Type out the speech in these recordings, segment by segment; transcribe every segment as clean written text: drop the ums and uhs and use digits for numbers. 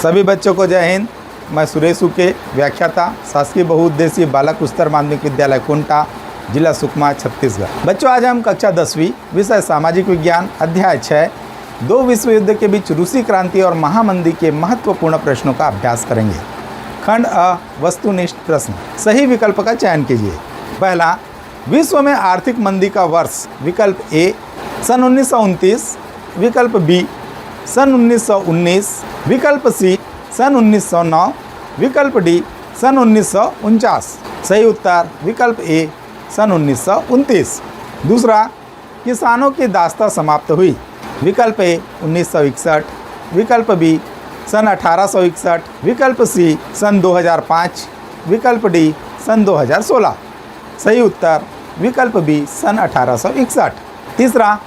सभी बच्चों को जय हिंद। मैं सुरेश उके, व्याख्याता, शासकीय बहुउद्देशीय बालक उच्चतर माध्यमिक विद्यालय कुंटा, जिला सुकमा, छत्तीसगढ़। बच्चों, आज हम कक्षा 10वीं, विषय सामाजिक विज्ञान, अध्याय 6, दो विश्व युद्ध के बीच रूसी क्रांति और महामंदी के महत्वपूर्ण प्रश्नों का अभ्यास करेंगे। खंड अ, वस्तुनिष्ठ प्रश्न। सही विकल्प का चयन कीजिए। पहला, विश्व में आर्थिक मंदी का वर्ष। विकल्प ए सन 1929, विकल्प बी सन 1919, विकल्प सी सन 1909, विकल्प डी सन 1949। सही उत्तर विकल्प ए सन 1929। दूसरा, किसानों की दास्ता समाप्त हुई। विकल्प ए 1961, विकल्प बी सन 1861, विकल्प सी सन 2005, विकल्प डी सन 2016। सही उत्तर विकल्प बी सन 1861। तीसरा,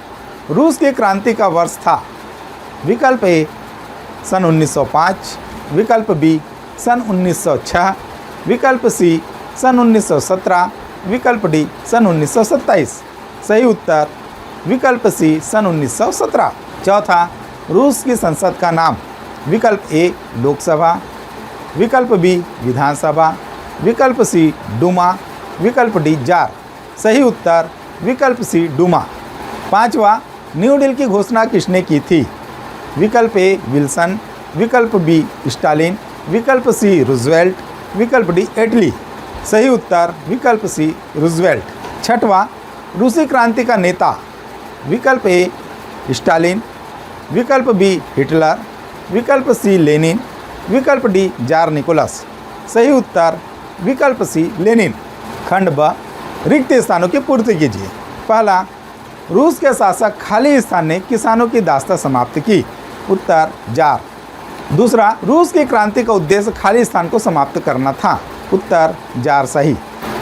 रूस की क्रांति का वर्ष था। विकल्प ए सन 1905, विकल्प बी सन 1906, विकल्प सी सन 1917, विकल्प डी सन 1927। सही उत्तर विकल्प सी सन 1917। चौथा, रूस की संसद का नाम। विकल्प ए लोकसभा, विकल्प बी विधानसभा, विकल्प सी डूमा, विकल्प डी जार। सही उत्तर विकल्प सी डूमा। पांचवा, न्यू डील की घोषणा किसने की थी। विकल्प ए विल्सन, विकल्प बी स्टालिन, विकल्प सी रूजवेल्ट, विकल्प डी एटली। सही उत्तर विकल्प सी रूजवेल्ट। छठवां, रूसी क्रांति का नेता। विकल्प ए स्टालिन, विकल्प बी हिटलर, विकल्प सी लेनिन, विकल्प डी जार निकोलस। सही उत्तर विकल्प सी लेनिन। खंड ब, रिक्त स्थानों की पूर्ति कीजिए। पहला, रूस के शासक खाली स्थान ने किसानों की दास्ता समाप्त की। उत्तर जार। दूसरा, रूस की क्रांति का उद्देश्य खाली स्थान को समाप्त करना था। उत्तर जार सही।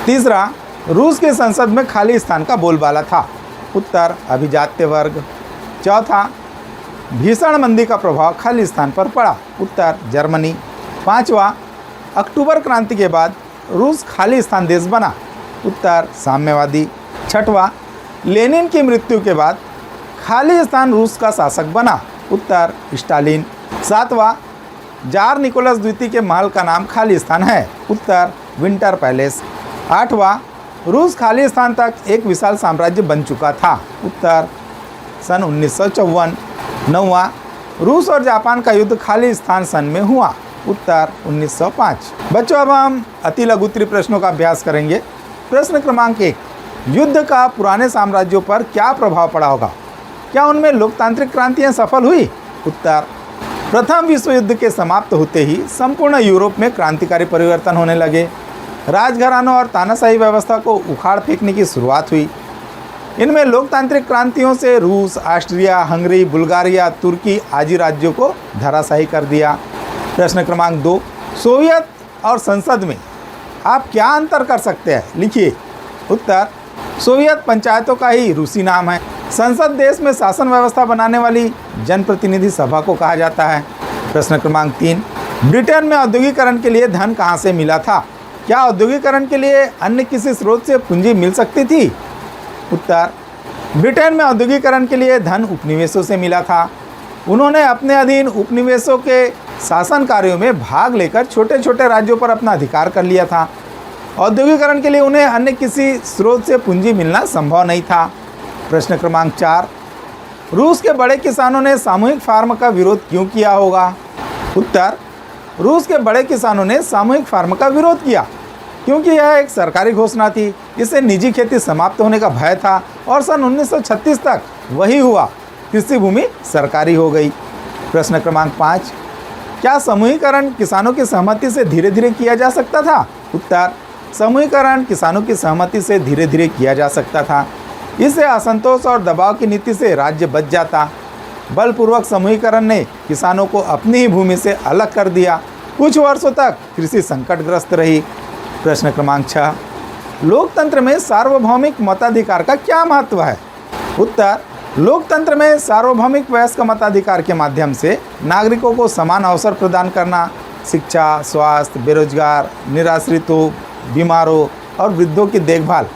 तीसरा, रूस की संसद में खाली स्थान का बोलबाला था। उत्तर अभिजात्य वर्ग। चौथा, भीषण मंदी का प्रभाव खाली स्थान पर पड़ा। उत्तर जर्मनी। पांचवा, अक्टूबर क्रांति के बाद रूस खाली स्थान देश बना। उत्तर साम्यवादी। छठवां, लेनिन की मृत्यु के बाद खाली स्थान रूस का शासक बना। उत्तर स्टालिन। सातवां, जार निकोलस द्वितीय के महल का नाम खाली स्थान है। उत्तर विंटर पैलेस। आठवां, रूस खाली स्थान तक एक विशाल साम्राज्य बन चुका था। उत्तर सन 1954। नौवां, रूस और जापान का युद्ध खाली स्थान सन में हुआ। उत्तर 1905। बच्चों, अब हम अति लघुत्तरीय प्रश्नों का अभ्यास करेंगे। प्रश्न क्रमांक 1, युद्ध का पुराने साम्राज्यों पर क्या प्रभाव पड़ा होगा? क्या उनमें लोकतांत्रिक क्रांतियां सफल हुई? उत्तर, प्रथम विश्व युद्ध के समाप्त होते ही संपूर्ण यूरोप में क्रांतिकारी परिवर्तन होने लगे। राजघरानों और तानाशाही व्यवस्था को उखाड़ फेंकने की शुरुआत हुई। इनमें लोकतांत्रिक क्रांतियों से रूस, ऑस्ट्रिया, हंगरी, बुल्गारिया, तुर्की आदि राज्यों को धराशायी कर दिया। प्रश्न क्रमांक 2, सोवियत और संसद में आप क्या अंतर कर सकते हैं? लिखिए। उत्तर, सोवियत पंचायतों का ही रूसी नाम है। संसद देश में शासन व्यवस्था बनाने वाली जनप्रतिनिधि सभा को कहा जाता है। प्रश्न क्रमांक 3, ब्रिटेन में औद्योगिकरण के लिए धन कहाँ से मिला था? क्या औद्योगिकरण के लिए अन्य किसी स्रोत से पूंजी मिल सकती थी? उत्तर, ब्रिटेन में औद्योगिकरण के लिए धन उपनिवेशों से मिला था। उन्होंने अपने अधीन उपनिवेशों के शासन कार्यों में भाग लेकर छोटे छोटे राज्यों पर अपना अधिकार कर लिया था। औद्योगिकरण के लिए उन्हें अन्य किसी स्रोत से पूंजी मिलना संभव नहीं था। प्रश्न क्रमांक 4, रूस के बड़े किसानों ने सामूहिक फार्म का विरोध क्यों किया होगा? उत्तर, रूस के बड़े किसानों ने सामूहिक फार्म का विरोध किया क्योंकि यह एक सरकारी घोषणा थी। इससे निजी खेती समाप्त होने का भय था और सन 1936 तक वही हुआ, कृषि भूमि सरकारी हो गई। प्रश्न क्रमांक 5, क्या समूहीकरण किसानों की सहमति से धीरे धीरे किया जा सकता था? उत्तर, समूहीकरण किसानों की सहमति से धीरे धीरे किया जा सकता था। इससे असंतोष और दबाव की नीति से राज्य बच जाता। बलपूर्वक समूहीकरण ने किसानों को अपनी ही भूमि से अलग कर दिया। कुछ वर्षों तक कृषि संकटग्रस्त रही। प्रश्न क्रमांक 6, लोकतंत्र में सार्वभौमिक मताधिकार का क्या महत्व है? उत्तर, लोकतंत्र में सार्वभौमिक वयस्क मताधिकार के माध्यम से नागरिकों को समान अवसर प्रदान करना शिक्षा, स्वास्थ्य, बेरोजगार, निराश्रितों, बीमारों और वृद्धों की देखभाल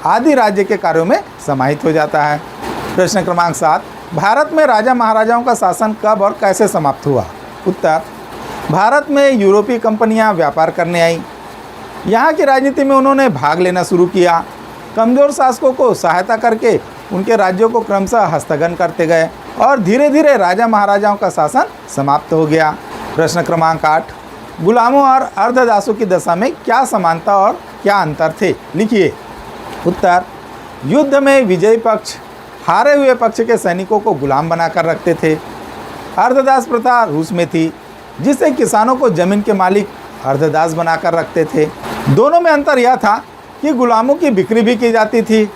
आदि राज्य के कार्यों में समाहित हो जाता है। प्रश्न क्रमांक 7, भारत में राजा महाराजाओं का शासन कब और कैसे समाप्त हुआ? उत्तर, भारत में यूरोपीय कंपनियां व्यापार करने आई। यहाँ की राजनीति में उन्होंने भाग लेना शुरू किया। कमज़ोर शासकों को सहायता करके उनके राज्यों को क्रमशः हस्तगत करते गए और धीरे धीरे राजा महाराजाओं का शासन समाप्त हो गया। प्रश्न क्रमांक 8, गुलामों और अर्धदासों की दशा में क्या समानता और क्या अंतर थे? लिखिए। उत्तर, युद्ध में विजयी पक्ष हारे हुए पक्ष के सैनिकों को गुलाम बनाकर रखते थे। अर्धदास प्रथा रूस में थी, जिससे किसानों को जमीन के मालिक अर्धदास बनाकर रखते थे। दोनों में अंतर यह था कि गुलामों की बिक्री भी की जाती थी।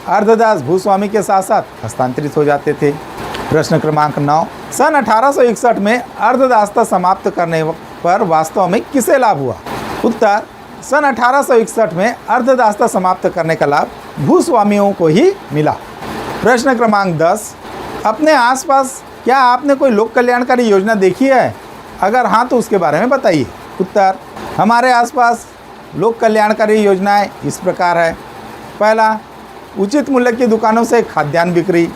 अर्धदास भूस्वामी के साथ साथ हस्तांतरित हो जाते थे। प्रश्न क्रमांक 9, सन 1861 में अर्धदासता समाप्त करने पर वास्तव में किसे लाभ हुआ? उत्तर, सन 1861 में अर्धदासता समाप्त करने का लाभ भूस्वामियों को ही मिला। प्रश्न क्रमांक 10, अपने आसपास क्या आपने कोई लोक कल्याणकारी योजना देखी है? अगर हाँ तो उसके बारे में बताइए। उत्तर, हमारे आसपास लोक कल्याणकारी योजनाएं इस प्रकार है। पहला, उचित मूल्य की दुकानों से खाद्यान्न बिक्री।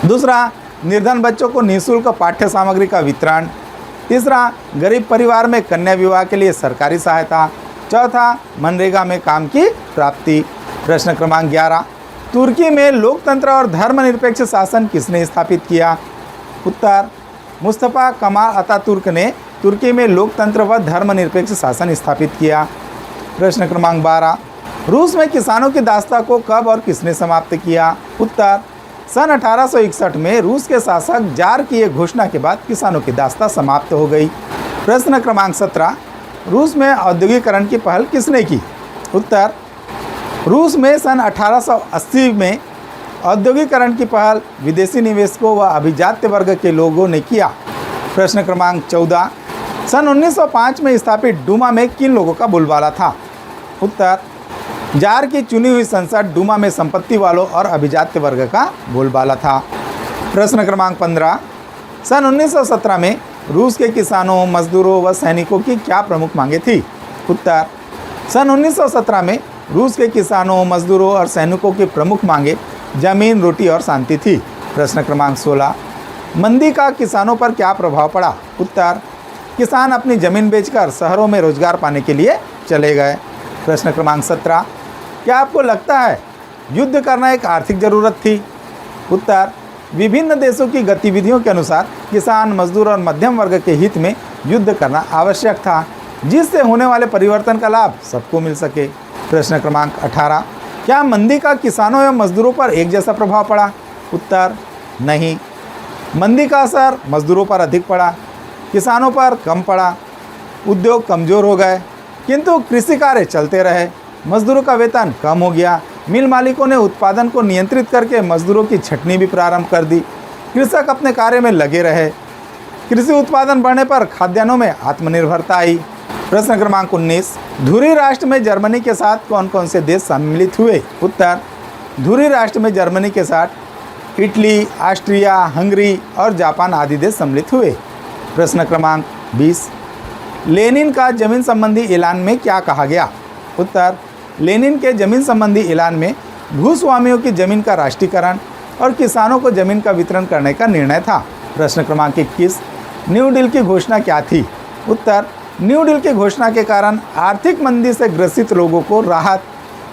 दूसरा, निर्धन बच्चों को निःशुल्क पाठ्य सामग्री का वितरण। तीसरा, गरीब परिवार में कन्या विवाह के लिए सरकारी सहायता। चौथा, मनरेगा में काम की प्राप्ति। प्रश्न क्रमांक 11, तुर्की में लोकतंत्र और धर्मनिरपेक्ष शासन किसने स्थापित किया? उत्तर, मुस्तफ़ा कमाल अतातुर्क ने तुर्की में लोकतंत्र व धर्मनिरपेक्ष शासन स्थापित किया। प्रश्न क्रमांक 12, रूस में किसानों की दास्ता को कब और किसने समाप्त किया? उत्तर, सन 1861 में रूस के शासक जार की एक घोषणा के बाद किसानों की दास्ता समाप्त हो गई। प्रश्न क्रमांक 17, रूस में औद्योगिकरण की पहल किसने की? उत्तर, रूस में सन 1880 में औद्योगिकरण की पहल विदेशी निवेशकों व अभिजात्य वर्ग के लोगों ने किया। प्रश्न क्रमांक 14, सन 1905 में स्थापित डूमा में किन लोगों का बोलबाला था? उत्तर, जार की चुनी हुई संसद डूमा में संपत्ति वालों और अभिजात्य वर्ग का बोलबाला था। प्रश्न क्रमांक 15, सन 1917 में रूस के किसानों, मजदूरों व सैनिकों की क्या प्रमुख मांगे थी? उत्तर, सन 1917 में रूस के किसानों, मजदूरों और सैनिकों की प्रमुख मांगे जमीन, रोटी और शांति थी। प्रश्न क्रमांक 16, मंदी का किसानों पर क्या प्रभाव पड़ा? उत्तर, किसान अपनी जमीन बेचकर शहरों में रोजगार पाने के लिए चले गए। प्रश्न क्रमांक 17, क्या आपको लगता है युद्ध करना एक आर्थिक ज़रूरत थी? उत्तर, विभिन्न देशों की गतिविधियों के अनुसार किसान, मजदूर और मध्यम वर्ग के हित में युद्ध करना आवश्यक था, जिससे होने वाले परिवर्तन का लाभ सबको मिल सके। प्रश्न क्रमांक 18, क्या मंदी का किसानों एवं मजदूरों पर एक जैसा प्रभाव पड़ा? उत्तर, नहीं। मंदी का असर मजदूरों पर अधिक पड़ा, किसानों पर कम पड़ा। उद्योग कमज़ोर हो गए, किंतु कृषि कार्य चलते रहे। मजदूरों का वेतन कम हो गया। मिल मालिकों ने उत्पादन को नियंत्रित करके मजदूरों की छटनी भी प्रारंभ कर दी। कृषक अपने कार्य में लगे रहे। कृषि उत्पादन बढ़ने पर खाद्यान्नों में आत्मनिर्भरता आई। प्रश्न क्रमांक 19, धुरी राष्ट्र में जर्मनी के साथ कौन कौन से देश सम्मिलित हुए? उत्तर, धुरी राष्ट्र में जर्मनी के साथ इटली, ऑस्ट्रिया, हंगरी और जापान आदि देश सम्मिलित हुए। प्रश्न क्रमांक 20, लेनिन का जमीन संबंधी ऐलान में क्या कहा गया? उत्तर, लेनिन के जमीन संबंधी ऐलान में भूस्वामियों की जमीन का राष्ट्रीयकरण और किसानों को जमीन का वितरण करने का निर्णय था। प्रश्न क्रमांक 21, न्यू डील की घोषणा क्या थी? उत्तर, न्यू डील की घोषणा के कारण आर्थिक मंदी से ग्रसित लोगों को राहत,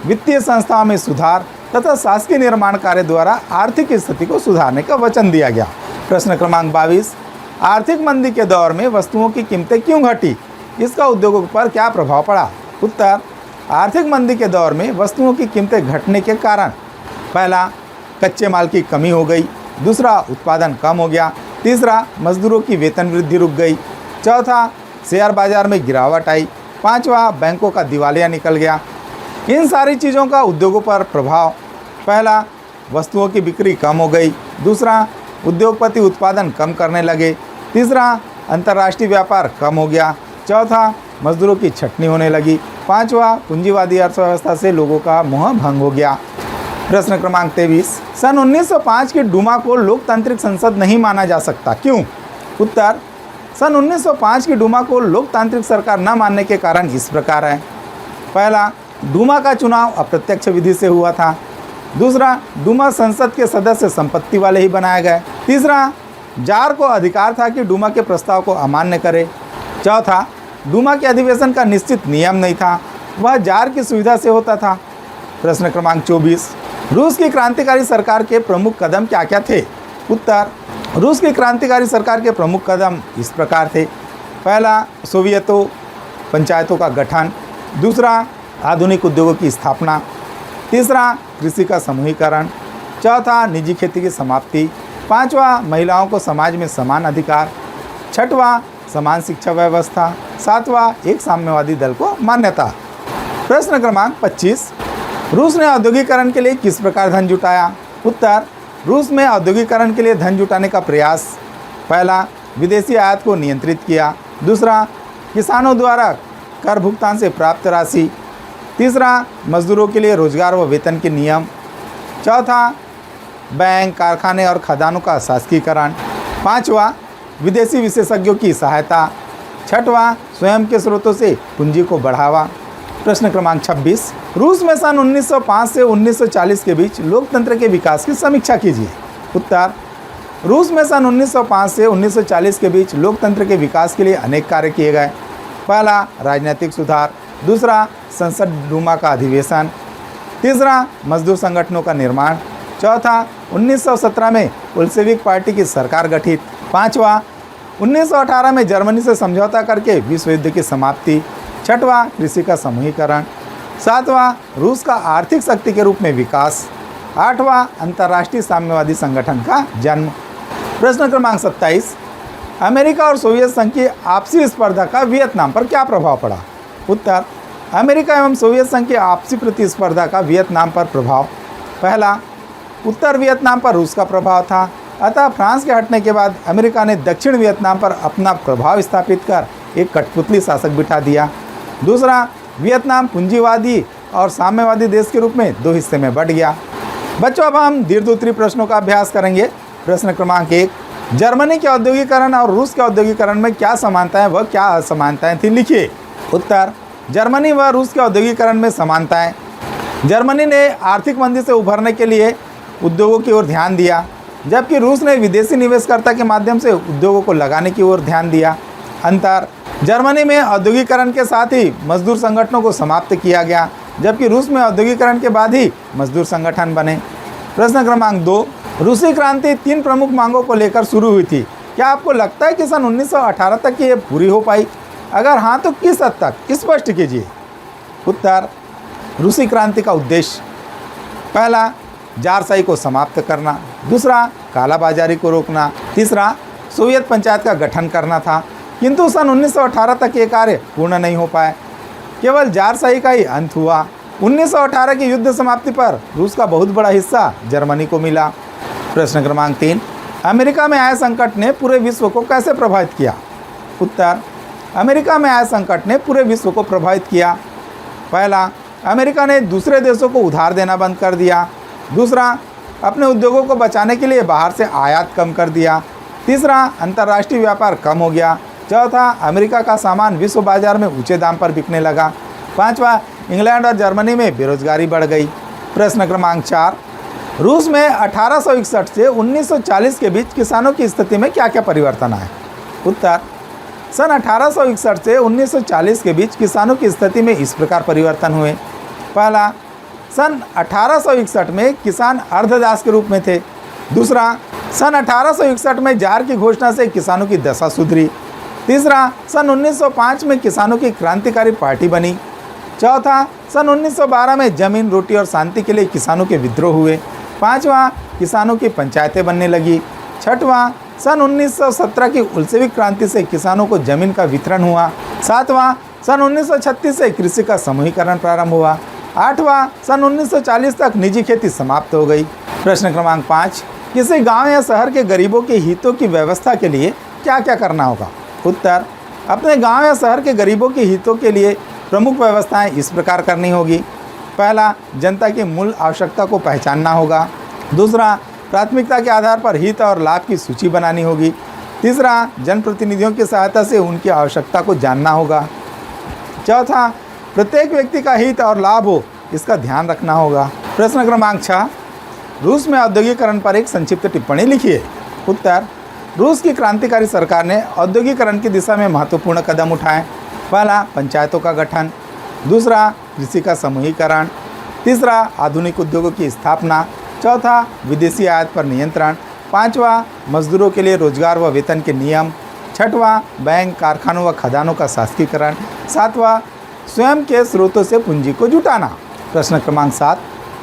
वित्तीय संस्थाओं में सुधार तथा शासकीय निर्माण कार्य द्वारा आर्थिक स्थिति को सुधारने का वचन दिया गया। प्रश्न क्रमांक 22, आर्थिक मंदी के दौर में वस्तुओं की कीमतें क्यों घटी? इसका उद्योगों पर क्या प्रभाव पड़ा? उत्तर, आर्थिक मंदी के दौर में वस्तुओं की कीमतें घटने के कारण पहला, कच्चे माल की कमी हो गई। दूसरा, उत्पादन कम हो गया। तीसरा, मजदूरों की वेतन वृद्धि रुक गई। चौथा, शेयर बाजार में गिरावट आई। पांचवा, बैंकों का दिवालिया निकल गया। इन सारी चीज़ों का उद्योगों पर प्रभाव, पहला, वस्तुओं की बिक्री कम हो गई। दूसरा, उद्योगपति उत्पादन कम करने लगे। तीसरा, अंतर्राष्ट्रीय व्यापार कम हो गया। चौथा, मजदूरों की छटनी होने लगी। पांचवा, पूंजीवादी अर्थव्यवस्था से लोगों का मोह भंग हो गया। प्रश्न क्रमांक 23, सन 1905 की डूमा को लोकतांत्रिक संसद नहीं माना जा सकता, क्यों? उत्तर, सन 1905 की डूमा को लोकतांत्रिक सरकार न मानने के कारण इस प्रकार है। पहला, डूमा का चुनाव अप्रत्यक्ष विधि से हुआ था। दूसरा, डूमा संसद के सदस्य संपत्ति वाले ही बनाए गए। तीसरा, जार को अधिकार था कि डूमा के प्रस्ताव को अमान्य करे। चौथा, डूमा के अधिवेशन का निश्चित नियम नहीं था, वह जार की सुविधा से होता था। प्रश्न क्रमांक 24, रूस की क्रांतिकारी सरकार के प्रमुख कदम क्या क्या थे? उत्तर, रूस की क्रांतिकारी सरकार के प्रमुख कदम इस प्रकार थे। पहला, सोवियतों पंचायतों का गठन। दूसरा, आधुनिक उद्योगों की स्थापना। तीसरा, कृषि का समूहीकरण। चौथा, निजी खेती की समाप्ति। पांचवा, महिलाओं को समाज में समान अधिकार। छठवां, समान शिक्षा व्यवस्था। सातवां, एक साम्यवादी दल को मान्यता। प्रश्न क्रमांक 25, रूस ने औद्योगिकरण के लिए किस प्रकार धन जुटाया? उत्तर, रूस में औद्योगिकरण के लिए धन जुटाने का प्रयास। पहला, विदेशी आयात को नियंत्रित किया। दूसरा, किसानों द्वारा कर भुगतान से प्राप्त राशि। तीसरा, मजदूरों के लिए रोजगार व वेतन के नियम। चौथा, बैंक, कारखाने और खदानों का शासकीकरण। पांचवा, विदेशी विशेषज्ञों की सहायता। छठवां, स्वयं के स्रोतों से पूंजी को बढ़ावा। प्रश्न क्रमांक 26, रूस में सन 1905 से 1940 के बीच लोकतंत्र के विकास की समीक्षा कीजिए। उत्तर, रूस में सन 1905 से 1940 के बीच लोकतंत्र के विकास के लिए अनेक कार्य किए गए। पहला, राजनीतिक सुधार। दूसरा, संसद डूमा का अधिवेशन। तीसरा, मजदूर संगठनों का निर्माण। चौथा, 1917 में बोल्शेविक पार्टी की सरकार गठित। पांचवा, 1918 में जर्मनी से समझौता करके विश्व युद्ध की समाप्ति। छठवां, कृषि का समूहीकरण। सातवां, रूस का आर्थिक शक्ति के रूप में विकास। आठवां, अंतर्राष्ट्रीय साम्यवादी संगठन का जन्म। प्रश्न क्रमांक 27, अमेरिका और सोवियत संघ की आपसी स्पर्धा का वियतनाम पर क्या प्रभाव पड़ा? उत्तर, अमेरिका एवं सोवियत संघ की आपसी प्रतिस्पर्धा का वियतनाम पर प्रभाव। पहला, उत्तर वियतनाम पर रूस का प्रभाव था, अतः फ्रांस के हटने के बाद अमेरिका ने दक्षिण वियतनाम पर अपना प्रभाव स्थापित कर एक कठपुतली शासक बिठा दिया। दूसरा, वियतनाम पूंजीवादी और साम्यवादी देश के रूप में दो हिस्से में बंट गया। बच्चों, अब हम दीर्घोत्तरीय प्रश्नों का अभ्यास करेंगे। प्रश्न क्रमांक 1, जर्मनी के औद्योगिकरण और रूस के औद्योगिकरण में क्या समानताएं व क्या असमानताएं थी? लिखिए। उत्तर, जर्मनी व रूस के औद्योगिकरण में समानताएं। जर्मनी ने आर्थिक मंदी से उभरने के लिए उद्योगों की ओर ध्यान दिया, जबकि रूस ने विदेशी निवेशकर्ता के माध्यम से उद्योगों को लगाने की ओर ध्यान दिया। अंतर, जर्मनी में औद्योगिकरण के साथ ही मजदूर संगठनों को समाप्त किया गया, जबकि रूस में औद्योगिकरण के बाद ही मजदूर संगठन बने। प्रश्न क्रमांक 2, रूसी क्रांति 3 प्रमुख मांगों को लेकर शुरू हुई थी। क्या आपको लगता है कि सन 1918 तक ये पूरी हो पाई? अगर हाँ, तो किस हद तक? स्पष्ट कीजिए। उत्तर, रूसी क्रांति का उद्देश्य, पहला, जारशाही को समाप्त करना। दूसरा, कालाबाजारी को रोकना। तीसरा, सोवियत पंचायत का गठन करना था, किंतु सन 1918 तक ये कार्य पूर्ण नहीं हो पाए, केवल जारशाही का ही अंत हुआ। 1918 की युद्ध समाप्ति पर रूस का बहुत बड़ा हिस्सा जर्मनी को मिला। प्रश्न क्रमांक 3, अमेरिका में आए संकट ने पूरे विश्व को कैसे प्रभावित किया? उत्तर, अमेरिका में आए संकट ने पूरे विश्व को प्रभावित किया। पहला, अमेरिका ने दूसरे देशों को उधार देना बंद कर दिया। दूसरा, अपने उद्योगों को बचाने के लिए बाहर से आयात कम कर दिया। तीसरा, अंतर्राष्ट्रीय व्यापार कम हो गया। चौथा, अमेरिका का सामान विश्व बाजार में ऊंचे दाम पर बिकने लगा। पांचवा, इंग्लैंड और जर्मनी में बेरोजगारी बढ़ गई। प्रश्न क्रमांक 4, रूस में 1861 से 1940 के बीच किसानों की स्थिति में क्या क्या परिवर्तन आए? उत्तर, सन 1861 से 1940 के बीच किसानों की स्थिति में इस प्रकार परिवर्तन हुए। पहला, सन 1861 में किसान अर्धदास के रूप में थे। दूसरा, सन 1861 में जार की घोषणा से किसानों की दशा सुधरी। तीसरा, सन 1905 में किसानों की क्रांतिकारी पार्टी बनी। चौथा, सन 1912 में जमीन, रोटी और शांति के लिए किसानों के विद्रोह हुए। पांचवा, किसानों की पंचायतें बनने लगी। छठवां, सन 1917 की बोल्शेविक क्रांति से किसानों को जमीन का वितरण हुआ। सातवां, सन 1936 से कृषि का समूहीकरण प्रारंभ हुआ। आठवां, सन 1940 तक निजी खेती समाप्त हो गई। प्रश्न क्रमांक 5, किसी गांव या शहर के गरीबों के हितों की व्यवस्था के लिए क्या क्या करना होगा? उत्तर, अपने गांव या शहर के गरीबों के हितों के लिए प्रमुख व्यवस्थाएं इस प्रकार करनी होगी। पहला, जनता की मूल आवश्यकता को पहचानना होगा। दूसरा, प्राथमिकता के आधार पर हित और लाभ की सूची बनानी होगी। तीसरा, जनप्रतिनिधियों की सहायता से उनकी आवश्यकता को जानना होगा। चौथा, प्रत्येक व्यक्ति का हित और लाभ हो, इसका ध्यान रखना होगा। प्रश्न क्रमांक 6, रूस में औद्योगिकरण पर एक संक्षिप्त टिप्पणी लिखिए। उत्तर, रूस की क्रांतिकारी सरकार ने औद्योगिकरण की दिशा में महत्वपूर्ण कदम उठाए। पहला, पंचायतों का गठन। दूसरा, कृषि का समूहीकरण। तीसरा, आधुनिक उद्योगों की स्थापना। चौथा, विदेशी आयात पर नियंत्रण। पांचवा, मजदूरों के लिए रोजगार व वेतन के नियम। छठवां, बैंक, कारखानों व खदानों का शासकीकरण। सातवां, स्वयं के स्रोतों से पूंजी को जुटाना। प्रश्न क्रमांक 7,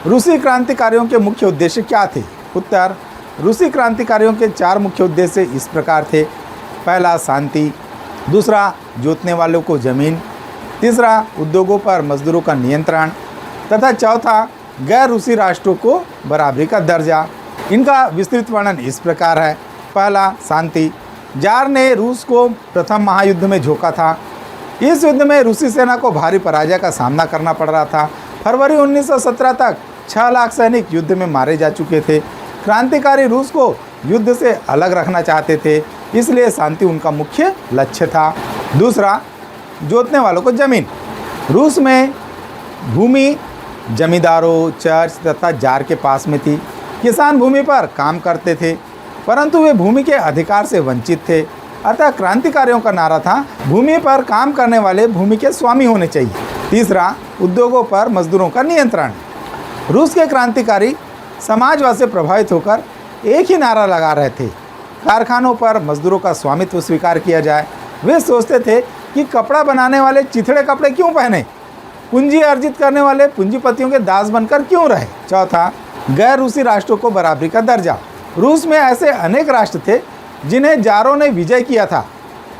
रूसी क्रांतिकारियों के मुख्य उद्देश्य क्या थे? उत्तर, रूसी क्रांतिकारियों के 4 मुख्य उद्देश्य इस प्रकार थे। पहला, शांति। दूसरा, जोतने वालों को जमीन। तीसरा, उद्योगों पर मजदूरों का नियंत्रण। तथा चौथा, गैर रूसी राष्ट्रों को बराबरी का दर्जा। इनका विस्तृत वर्णन इस प्रकार है। पहला, शांति। जार ने रूस को प्रथम महायुद्ध में झोंका था। इस युद्ध में रूसी सेना को भारी पराजय का सामना करना पड़ रहा था। फरवरी 1917 तक 6 लाख सैनिक युद्ध में मारे जा चुके थे। क्रांतिकारी रूस को युद्ध से अलग रखना चाहते थे, इसलिए शांति उनका मुख्य लक्ष्य था। दूसरा, जोतने वालों को जमीन। रूस में भूमि जमींदारों, चर्च तथा जार के पास में थी। किसान भूमि पर काम करते थे, परंतु वे भूमि के अधिकार से वंचित थे। अतः क्रांतिकारियों का नारा था, भूमि पर काम करने वाले भूमि के स्वामी होने चाहिए। तीसरा, उद्योगों पर मजदूरों का नियंत्रण। रूस के क्रांतिकारी समाजवाद से प्रभावित होकर एक ही नारा लगा रहे थे, कारखानों पर मजदूरों का स्वामित्व स्वीकार किया जाए। वे सोचते थे कि कपड़ा बनाने वाले चिथड़े कपड़े क्यों पहने, पूंजी अर्जित करने वाले पूंजीपतियों के दास बनकर क्यों रहे। चौथा, गैर रूसी राष्ट्रों को बराबरी का दर्जा। रूस में ऐसे अनेक राष्ट्र थे जिन्हें जारों ने विजय किया था।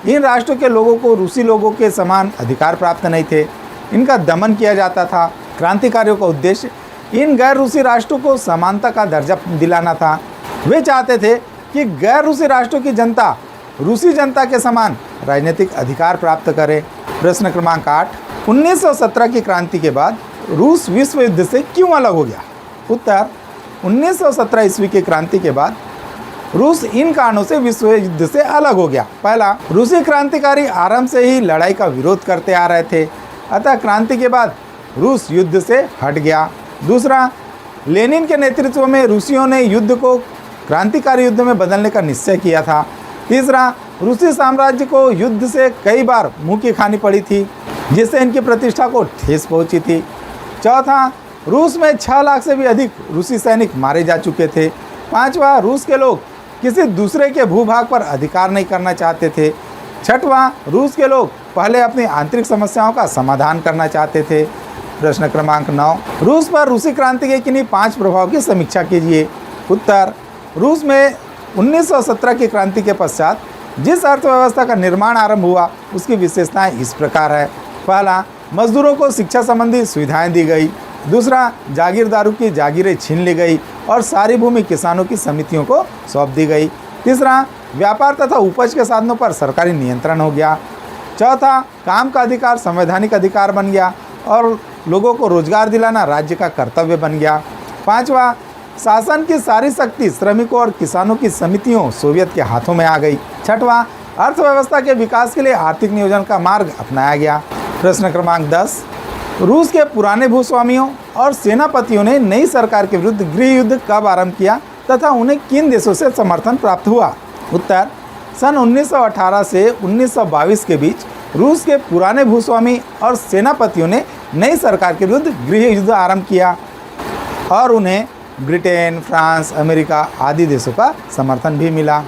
इन राष्ट्रों के लोगों को रूसी लोगों के समान अधिकार प्राप्त नहीं थे, इनका दमन किया जाता था। क्रांतिकारियों का उद्देश्य इन गैर रूसी राष्ट्रों को समानता का दर्जा दिलाना था। वे चाहते थे कि गैर रूसी राष्ट्रों की जनता रूसी जनता के समान राजनीतिक अधिकार प्राप्त करे। प्रश्न क्रमांक 8, 1917 की क्रांति के बाद रूस विश्व युद्ध से क्यों अलग हो गया? उत्तर, 1917 ईस्वी की क्रांति के बाद रूस इन कारणों से विश्व युद्ध से अलग हो गया। पहला, रूसी क्रांतिकारी आरंभ से ही लड़ाई का विरोध करते आ रहे थे, अतः क्रांति के बाद रूस युद्ध से हट गया। दूसरा, लेनिन के नेतृत्व में रूसियों ने युद्ध को क्रांतिकारी युद्ध में बदलने का निश्चय किया था। तीसरा, रूसी साम्राज्य को युद्ध से कई बार मुंह की खानी पड़ी थी, जिससे इनकी प्रतिष्ठा को ठेस पहुंची थी। चौथा, रूस में 6 लाख से भी अधिक रूसी सैनिक मारे जा चुके थे। पांचवा, रूस के लोग किसी दूसरे के भूभाग पर अधिकार नहीं करना चाहते थे। छठवां, रूस के लोग पहले अपनी आंतरिक समस्याओं का समाधान करना चाहते थे। प्रश्न क्रमांक 9, रूस पर रूसी क्रांति के किन्हीं 5 प्रभाव की समीक्षा कीजिए। उत्तर, रूस में 1917 की क्रांति के पश्चात जिस अर्थव्यवस्था का निर्माण आरंभ हुआ उसकी विशेषताएं इस प्रकार है। पहला, मजदूरों को शिक्षा संबंधी सुविधाएं दी गई। दूसरा, जागीरदारों की जागीरें छीन ली गई और सारी भूमि किसानों की समितियों को सौंप दी गई। तीसरा, व्यापार तथा उपज के साधनों पर सरकारी नियंत्रण हो गया। चौथा, काम का अधिकार संवैधानिक अधिकार बन गया और लोगों को रोजगार दिलाना राज्य का कर्तव्य बन गया। पांचवा, शासन की सारी शक्ति श्रमिकों और किसानों की समितियों सोवियत के हाथों में आ गई। छठवां, अर्थव्यवस्था के विकास के लिए आर्थिक नियोजन का मार्ग अपनाया गया। प्रश्न क्रमांक 10, रूस के पुराने भूस्वामियों और सेनापतियों ने नई सरकार के विरुद्ध गृह युद्ध कब आरंभ किया तथा उन्हें किन देशों से समर्थन प्राप्त हुआ? उत्तर, सन 1918 से 1922 के बीच रूस के पुराने भूस्वामी और सेनापतियों ने नई सरकार के विरुद्ध गृह युद्ध आरंभ किया और उन्हें ब्रिटेन, फ्रांस, अमेरिका आदि देशों का समर्थन भी मिला।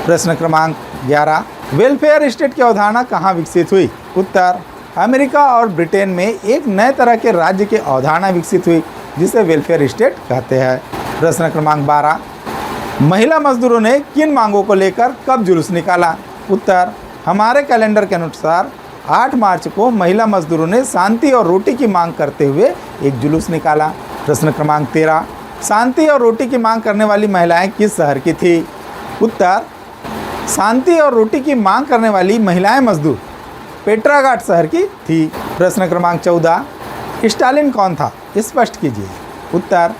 प्रश्न क्रमांक 11, वेलफेयर स्टेट की अवधारणा कहाँ विकसित हुई? उत्तर, अमेरिका और ब्रिटेन में एक नए तरह के राज्य की अवधारणा विकसित हुई जिसे वेलफेयर स्टेट कहते हैं। प्रश्न क्रमांक 12, महिला मजदूरों ने किन मांगों को लेकर कब जुलूस निकाला? उत्तर, हमारे कैलेंडर के अनुसार 8 मार्च को महिला मजदूरों ने शांति और रोटी की मांग करते हुए एक जुलूस निकाला। प्रश्न क्रमांक 13, शांति और रोटी की मांग करने वाली महिलाएं किस शहर की थी? उत्तर, शांति और रोटी की मांग करने वाली महिलाएं मजदूर पेट्रागाट शहर की थी। प्रश्न क्रमांक 14, स्टालिन कौन था? स्पष्ट कीजिए। उत्तर,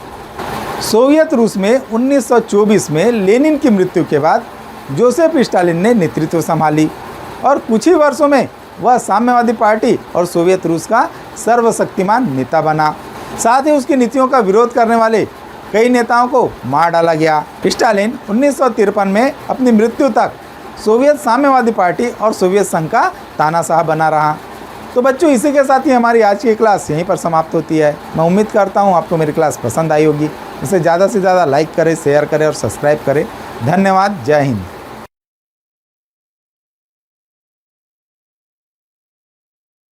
सोवियत रूस में 1924 में लेनिन की मृत्यु के बाद जोसेफ स्टालिन ने नेतृत्व संभाली और कुछ ही वर्षों में वह साम्यवादी पार्टी और सोवियत रूस का सर्वशक्तिमान नेता बना। साथ ही उसकी नीतियों का विरोध करने वाले कई नेताओं को मार डाला गया। स्टालिन 1953 में अपनी मृत्यु तक सोवियत साम्यवादी पार्टी और सोवियत संघ का तानाशाह बना रहा। तो बच्चों, इसी के साथ ही हमारी आज की क्लास यहीं पर समाप्त होती है। मैं उम्मीद करता हूँ आपको मेरी क्लास पसंद आई होगी। इसे ज़्यादा से ज़्यादा लाइक करें, शेयर करें और सब्सक्राइब करें। धन्यवाद। जय हिंद।